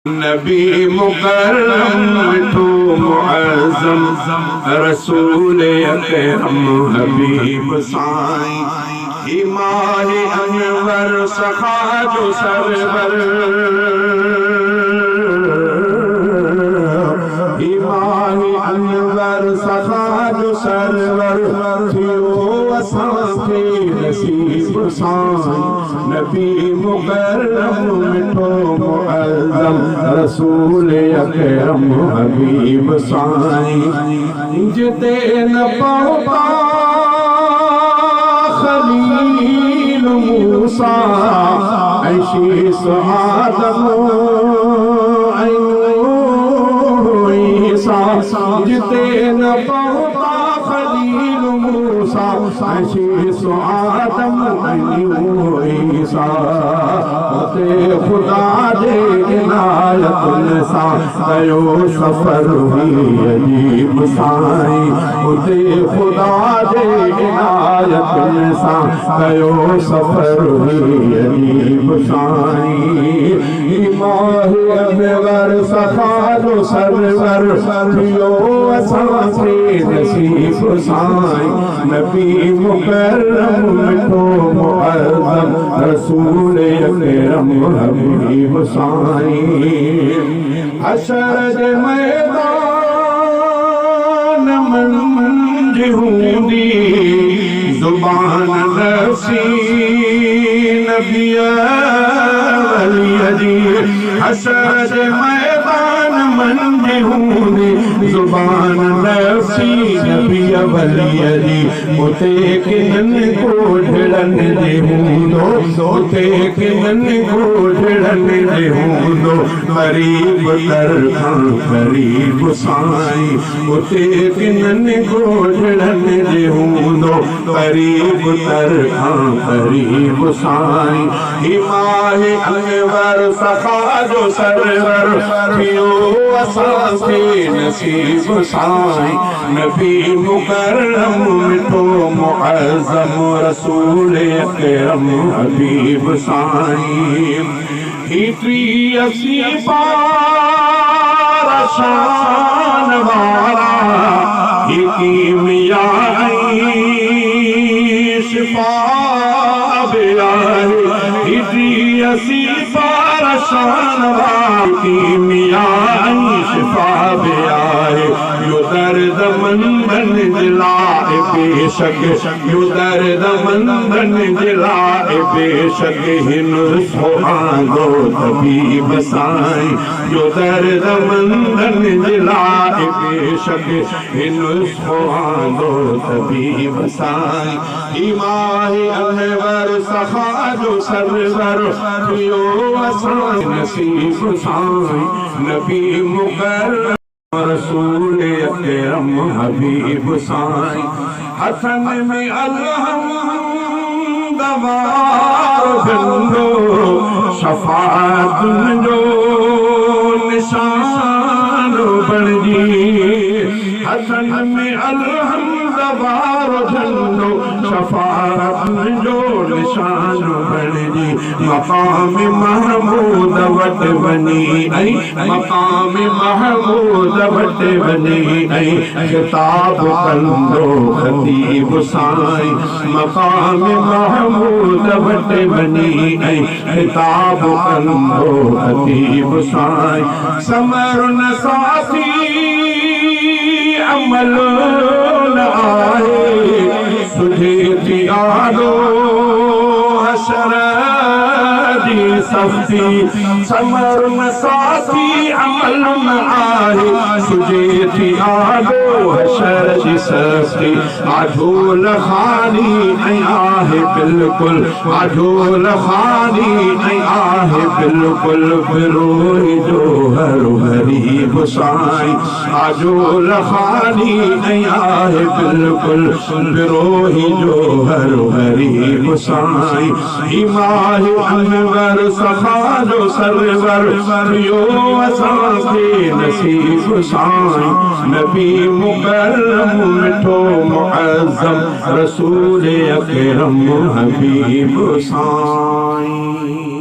नबी मुकर्रम मिठो मुअज़्ज़म रसूल अकरम हबीब साईं इमाम अनवर सखा जो सरवर इमाम अनवर सखा जो सरवर थियो असांखे नसीब साईं नबी मुकर्रम मिठो मुअज़्ज़म रसूल अकरम हबीब साईं जिते न पहुता खलील मूसा ऐं शीस आदम ऐं नूह ईसा जिते न पहुता खलील मूसा ऐं शीस आदम ऐं नूह ईसा उते खुदा जे इनायतुनि सां कयो सफ़र हुई अजीब साईं उते खुदा जे इनायतुनि सां कयो सफ़र हुई अजीब साईं इमाम अनवर सखा जो सरवर थियो असांखे नसीब साईं नबी मुकर्रम मिठो मुअज़्ज़म रसूल अकरम हबीब साईं हशर जे मैदान मंझ हूंदी ज़ुबान नफ़्सी नबी वलीअ जी हशर जे मैदान मंझ हूंदी ज़ुबान नफ़्सी नबी वलीअ जी उते किननि कोढड़नि जे हूंदो उते किननि कोढड़नि जे हूंदो क़रीब तर खां क़रीब साईं उते किननि कोढड़नि जे हूंदो क़रीब तर खां क़रीब साईं इमाम अनवर सखा जो सरवर थियो असांखे नसीब साईं नबी मुकर्रम मिठो मुअज़्ज़म रसूल अकरम हबीब साईं हित्री असी पार शान वारा कीमिया शिफा हित्री असी पार शान वारा कीमिया शिफा यो दर्द मंदन दिलाए बेशक यो दर्द मंदन दिलाए बेशक हिन सोहांदो तबीब साईं यो दर्द मंदन दिलाए बेशक हिन सोहांदो तबीब साईं इमाम अनवर सखा जो सरवर थियो असां नसीब साईं नबी मुकर्रम रसूल अकरम हबीब साईं हसन में अलहम दवार झंडो शफाअत जो निशान बणजी हसन में अलहम दवार झंडो शफाअत जो निशान बणजी मक़ाम महमूद वट वञी ऐं मक़ाम महमूद वट वञी ऐं खिताब कंदो ख़तीब साईं मक़ाम महमूद वट वञी ऐं खिताब कंदो ख़तीब साईं समर न साथी अमल न आहे तुझे थी आदो हशर जी सख़्ती समर न साथी अमल न आहे तुझे थी आदो हशर जी सख़्ती आझोल खानी ऐं आहे बिल्कुलु आझोल खानी ऐं आहे बिल्कुलु बिरोह जो हर गरीब साईं आझोल खानी ऐं आहे बिल्कुलु बिरोह जो हर गरीब साईं इमाम अनवर सखा जो सरवर थियो असांखे नसीब साईं नबी मुकर्रम मिठो मुअज़्ज़म रसूल अकरम हबीब साईं।